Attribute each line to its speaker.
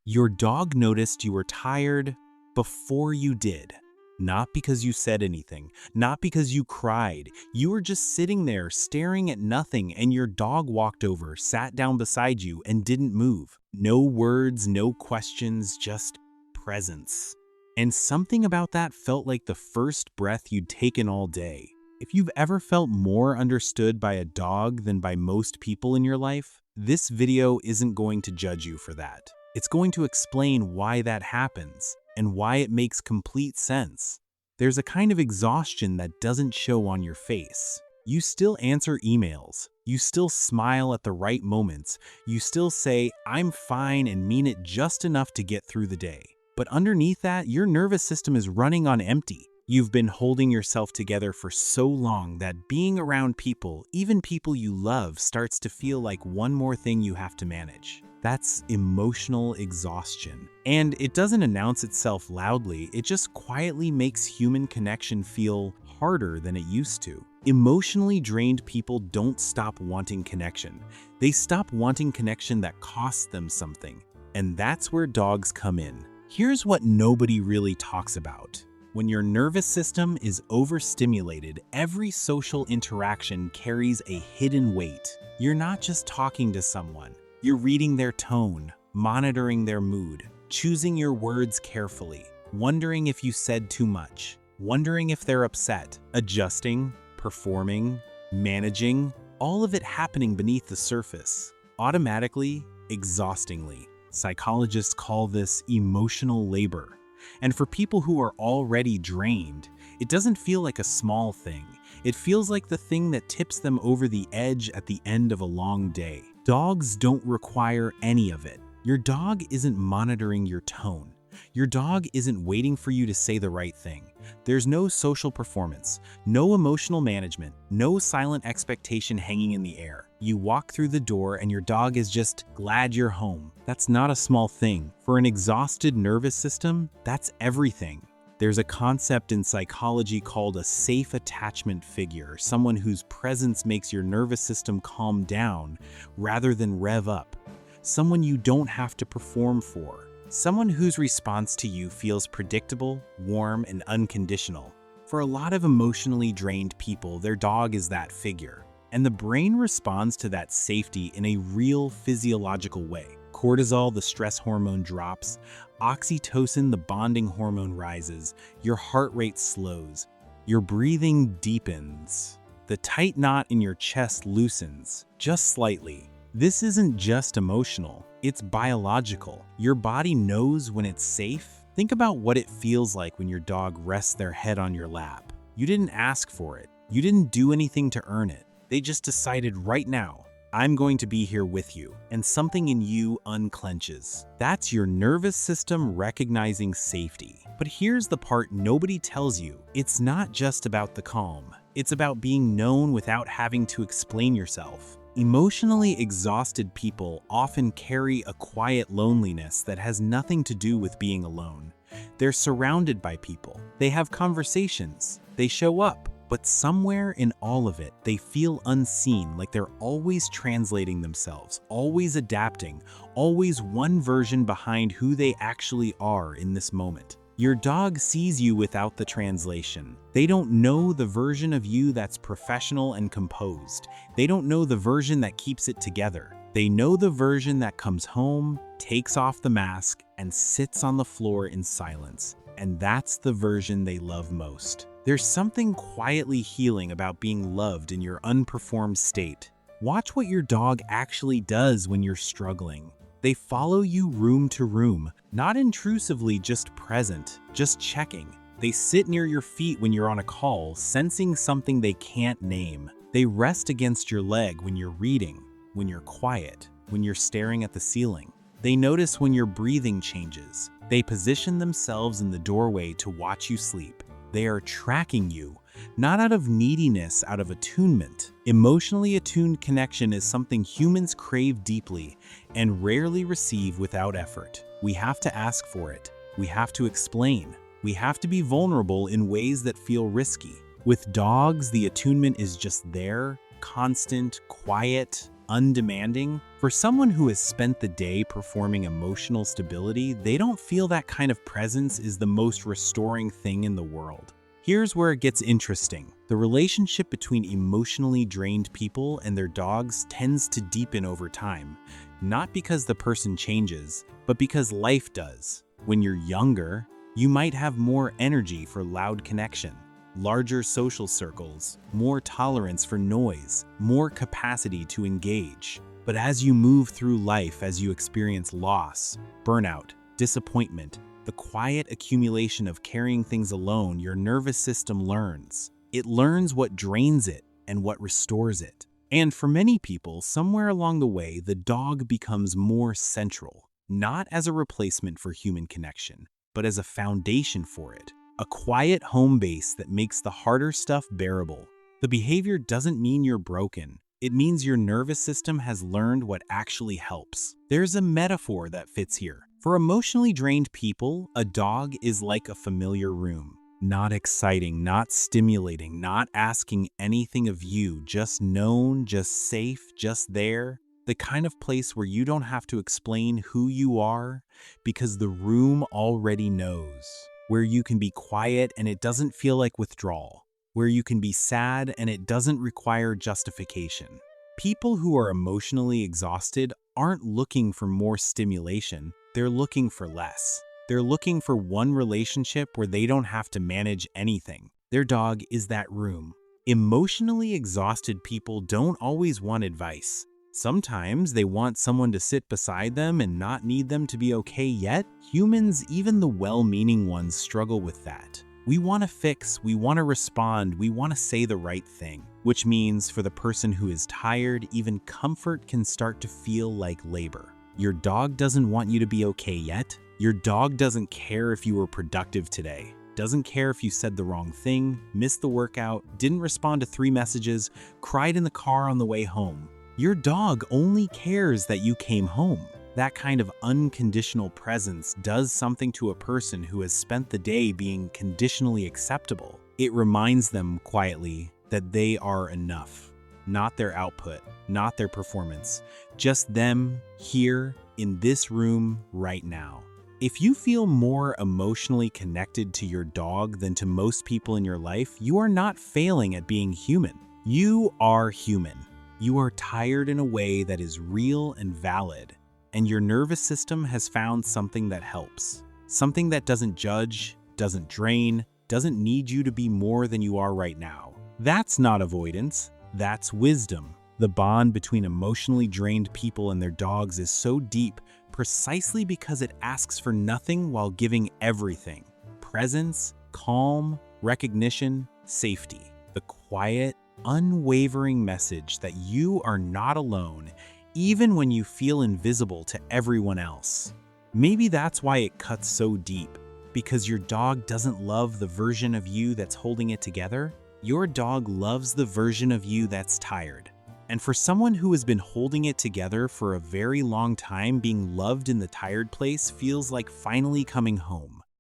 Speaker 1: Your dog noticed you were tired before you did. Not because you said anything, not because you cried. You were just sitting there staring at nothing, and your dog walked over, sat down beside you, and didn't move. No words, no questions, just presence. And something about that felt like the first breath you'd taken all day. If you've ever felt more understood by a dog than by most people in your life, this video isn't going to judge you for that. It's going to explain why that happens and why it makes complete sense. There's a kind of exhaustion that doesn't show on your face. You still answer emails. You still smile at the right moments. You still say, "I'm fine," and mean it just enough to get through the day. But underneath that, your nervous system is running on empty. You've been holding yourself together for so long that being around people, even people you love, starts to feel like one more thing you have to manage. That's emotional exhaustion. And it doesn't announce itself loudly, it just quietly makes human connection feel harder than it used to. Emotionally drained people don't stop wanting connection. They stop wanting connection that costs them something. And that's where dogs come in. Here's what nobody really talks about. When your nervous system is overstimulated, every social interaction carries a hidden weight. You're not just talking to someone. You're reading their tone, monitoring their mood, choosing your words carefully, wondering if you said too much, wondering if they're upset, adjusting, performing, managing, all of it happening beneath the surface, automatically, exhaustingly. Psychologists call this emotional labor. And for people who are already drained, it doesn't feel like a small thing. It feels like the thing that tips them over the edge at the end of a long day. Dogs don't require any of it. Your dog isn't monitoring your tone. Your dog isn't waiting for you to say the right thing. There's no social performance, no emotional management, no silent expectation hanging in the air. You walk through the door and your dog is just glad you're home. That's not a small thing. For an exhausted nervous system, that's everything. There's a concept in psychology called a safe attachment figure, someone whose presence makes your nervous system calm down rather than rev up. Someone you don't have to perform for. Someone whose response to you feels predictable, warm, and unconditional. For a lot of emotionally drained people, their dog is that figure. And the brain responds to that safety in a real physiological way. Cortisol, the stress hormone, drops. Oxytocin, the bonding hormone, rises. Your heart rate slows. Your breathing deepens. The tight knot in your chest loosens, just slightly. This isn't just emotional, it's biological. Your body knows when it's safe. Think about what it feels like when your dog rests their head on your lap. You didn't ask for it. You didn't do anything to earn it. They just decided right now, I'm going to be here with you, and something in you unclenches. That's your nervous system recognizing safety. But here's the part nobody tells you. It's not just about the calm. It's about being known without having to explain yourself. Emotionally exhausted people often carry a quiet loneliness that has nothing to do with being alone. They're surrounded by people. They have conversations. They show up. But somewhere in all of it, they feel unseen, like they're always translating themselves, always adapting, always one version behind who they actually are in this moment. Your dog sees you without the translation. They don't know the version of you that's professional and composed. They don't know the version that keeps it together. They know the version that comes home, takes off the mask, and sits on the floor in silence. And that's the version they love most. There's something quietly healing about being loved in your unperformed state. Watch what your dog actually does when you're struggling. They follow you room to room, not intrusively, just present, just checking. They sit near your feet when you're on a call, sensing something they can't name. They rest against your leg when you're reading, when you're quiet, when you're staring at the ceiling. They notice when your breathing changes. They position themselves in the doorway to watch you sleep. They are tracking you, not out of neediness, out of attunement. Emotionally attuned connection is something humans crave deeply and rarely receive without effort. We have to ask for it. We have to explain. We have to be vulnerable in ways that feel risky. With dogs, the attunement is just there, constant, quiet. undemanding. For someone who has spent the day performing emotional stability, they don't feel that kind of presence is the most restoring thing in the world. Here's where it gets interesting. The relationship between emotionally drained people and their dogs tends to deepen over time, not because the person changes, but because life does. When you're younger, you might have more energy for loud connection, larger social circles, more tolerance for noise, more capacity to engage. But as you move through life, as you experience loss, burnout, disappointment, the quiet accumulation of carrying things alone, your nervous system learns. It learns what drains it and what restores it. And for many people, somewhere along the way, the dog becomes more central, not as a replacement for human connection, but as a foundation for it. A quiet home base that makes the harder stuff bearable. The behavior doesn't mean you're broken. It means your nervous system has learned what actually helps. There's a metaphor that fits here. For emotionally drained people, a dog is like a familiar room. Not exciting, not stimulating, not asking anything of you, just known, just safe, just there. The kind of place where you don't have to explain who you are because the room already knows. Where you can be quiet and it doesn't feel like withdrawal. Where you can be sad and it doesn't require justification. People who are emotionally exhausted aren't looking for more stimulation. They're looking for less. They're looking for one relationship where they don't have to manage anything. Their dog is that room. Emotionally exhausted people don't always want advice. Sometimes they want someone to sit beside them and not need them to be okay yet. Humans, even the well-meaning ones, struggle with that. We want to fix, we want to respond, we want to say the right thing. Which means for the person who is tired, even comfort can start to feel like labor. Your dog doesn't want you to be okay yet. Your dog doesn't care if you were productive today. Doesn't care if you said the wrong thing, missed the workout, didn't respond to 3 messages, cried in the car on the way home. Your dog only cares that you came home. That kind of unconditional presence does something to a person who has spent the day being conditionally acceptable. It reminds them quietly that they are enough. Not their output, not their performance, just them here in this room right now. If you feel more emotionally connected to your dog than to most people in your life, you are not failing at being human. You are human. You are tired in a way that is real and valid, and your nervous system has found something that helps. Something that doesn't judge, doesn't drain, doesn't need you to be more than you are right now. That's not avoidance. That's wisdom. The bond between emotionally drained people and their dogs is so deep precisely because it asks for nothing while giving everything. Presence, calm, recognition, safety. The quiet, unwavering message that you are not alone, even when you feel invisible to everyone else. Maybe that's why it cuts so deep, because your dog doesn't love the version of you that's holding it together. Your dog loves the version of you that's tired. And for someone who has been holding it together for a very long time, being loved in the tired place feels like finally coming home.